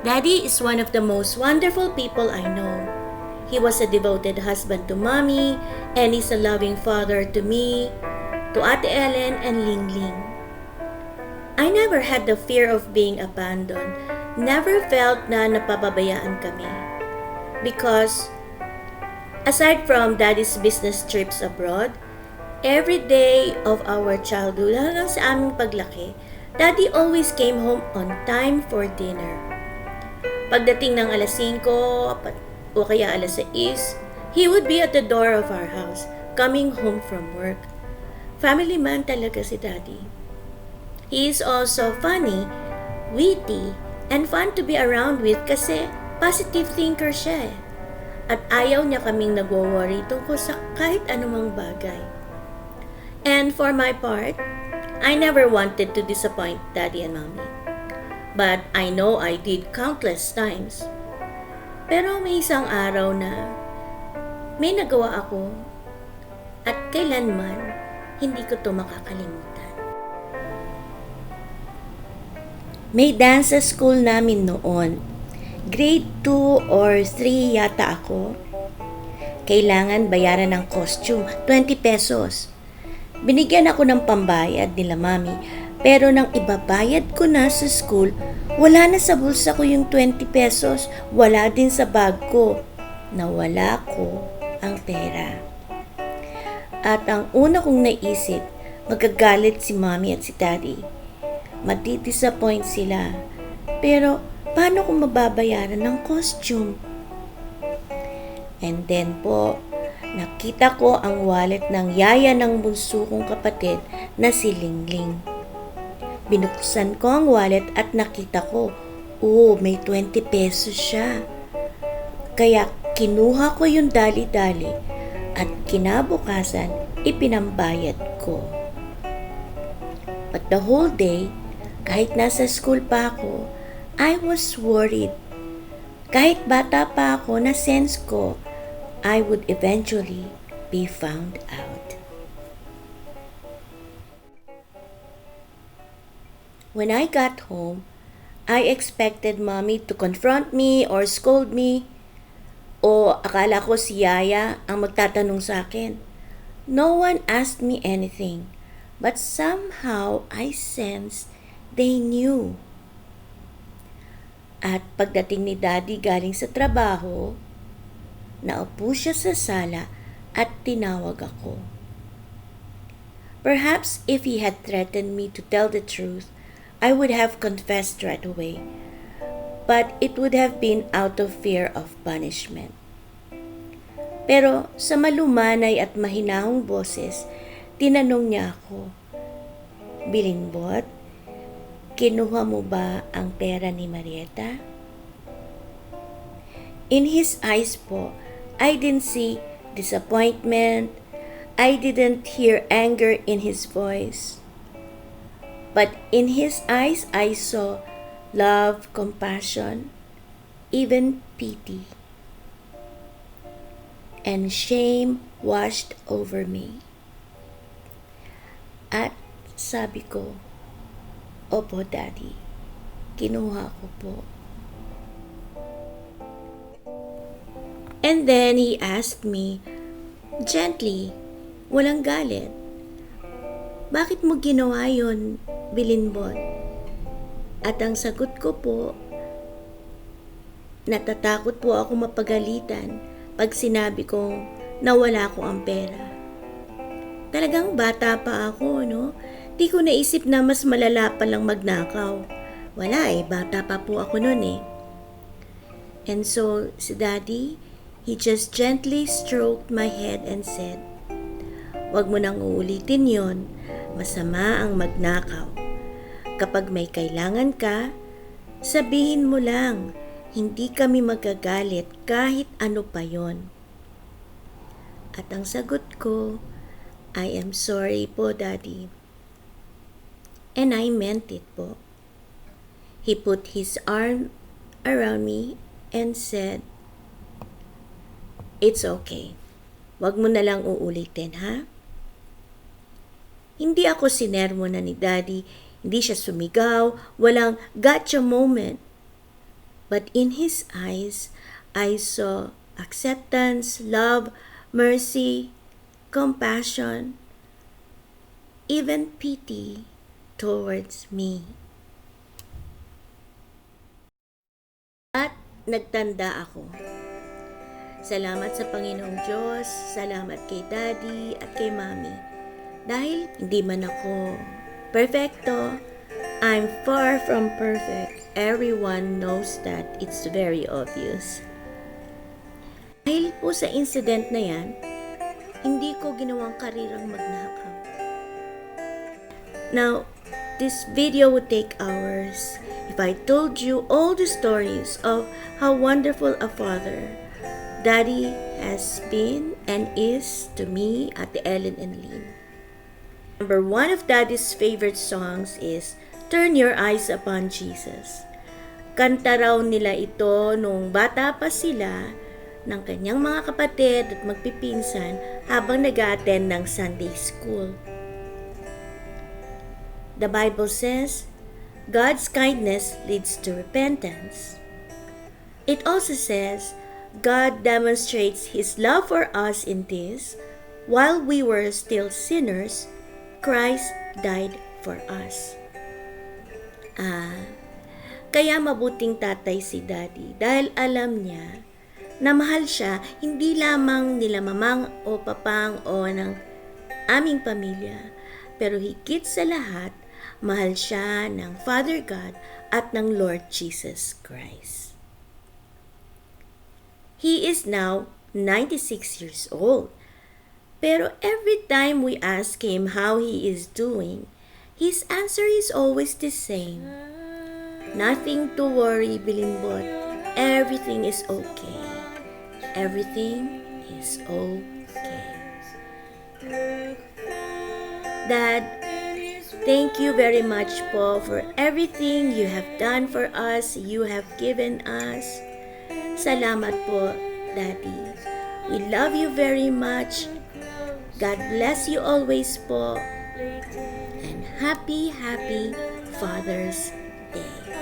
Daddy is one of the most wonderful people I know. He was a devoted husband to Mommy, and is a loving father to me, to Ate Ellen and Ling Ling. I never had the fear of being abandoned, never felt na napapabayaan kami. Because, aside from Daddy's business trips abroad, every day of our childhood hanggang sa aming paglaki, Daddy always came home on time for dinner. Pagdating ng alas 5 o kaya alas 6, he would be at the door of our house, coming home from work. Family man talaga si Daddy. He is also funny, witty, and fun to be around with kasi positive thinker siya eh. At ayaw niya kaming nagwo-worry tungkol sa kahit anumang bagay. And for my part, I never wanted to disappoint Daddy and Mommy. But I know I did countless times. Pero may isang araw na may nagawa ako at kailanman hindi ko to makakalimutan. May dance sa school namin noon. Grade 2 or 3 yata ako. Kailangan bayaran ng costume, 20 pesos. Binigyan ako ng pambayad nila Mami, pero nang ibabayad ko na sa school, wala na sa bulsa ko yung 20 pesos, wala din sa bag ko. Nawala ko ang pera. At ang una kong naisip, magagalit si Mommy at si Daddy. Madi-disappoint sila. Pero paano kung mababayaran ng costume? And then po, nakita ko ang wallet ng yaya ng bunso kong kapatid na si Lingling. Binuksan ko ang wallet at nakita ko, may 20 pesos siya. Kaya kinuha ko yung dali-dali at kinabukasan ipinambayad ko. But the whole day, kahit nasa school pa ako, I was worried. Kahit bata pa ako, na sense ko, I would eventually be found out. When I got home, I expected Mommy to confront me or scold me. O akala ko si Yaya ang magtatanong sa akin. No one asked me anything, but somehow I sensed they knew. At pagdating ni Daddy galing sa trabaho, naupo siya sa sala at tinawag ako. Perhaps if he had threatened me to tell the truth, I would have confessed right away. But it would have been out of fear of punishment. Pero sa malumanay at mahinahong boses, tinanong niya ako, Bilingbot, kinuha mo ba ang pera ni Marieta? In his eyes po, I didn't see disappointment. I didn't hear anger in his voice. But in his eyes, I saw love, compassion, even pity. And shame washed over me. At sabi ko, Opo, Daddy, kinuha ko po. And then he asked me, gently, walang galit, bakit mo ginawa yun, Bilinbon? At ang sagot ko po, natatakot po ako mapagalitan pag sinabi kong nawala ko ang pera. Talagang bata pa ako, no? Di ko naisip na mas malala pa lang magnakaw. Wala bata pa po ako nun eh. And so, si Daddy, he just gently stroked my head and said, Huwag mo nang uulitin yon, masama ang magnakaw. Kapag may kailangan ka, sabihin mo lang, hindi kami magagalit kahit ano pa yon. At ang sagot ko, I am sorry po, Daddy. And I meant it po. He put his arm around me and said, It's okay. Wag mo na lang uulitin, ha? Hindi ako sinermo na ni Daddy, hindi siya sumigaw, walang gotcha moment. But in his eyes, I saw acceptance, love, mercy, compassion, even pity towards me. At nagtanda ako. Salamat sa Panginoong Diyos, salamat kay Daddy at kay Mommy. Dahil hindi man ako perfecto, I'm far from perfect. Everyone knows that, it's very obvious. Dahil po sa incident na yan, hindi ko ginawang karirang magnakaw. Now, this video would take hours if I told you all the stories of how wonderful a father Daddy has been and is to me, Ate Ellen and Lynn. Number one of Daddy's favorite songs is Turn Your Eyes Upon Jesus. Kanta raw nila ito nung bata pa sila ng kanyang mga kapatid at magpipinsan habang nag-a-attend ng Sunday school. The Bible says, God's kindness leads to repentance. It also says, God demonstrates His love for us in this, while we were still sinners, Christ died for us. Kaya mabuting tatay si Daddy dahil alam niya na mahal siya hindi lamang nila mamang o papang o ng aming pamilya, pero higit sa lahat, mahal siya ng Father God at ng Lord Jesus Christ. He is now 96 years old. Pero every time we ask him how he is doing, his answer is always the same. Nothing to worry, Bilimbot. Everything is okay. Everything is okay. Dad, thank you very much po for everything you have done for us, you have given us. Salamat po, Daddy. We love you very much. God bless you always po. And happy Father's Day.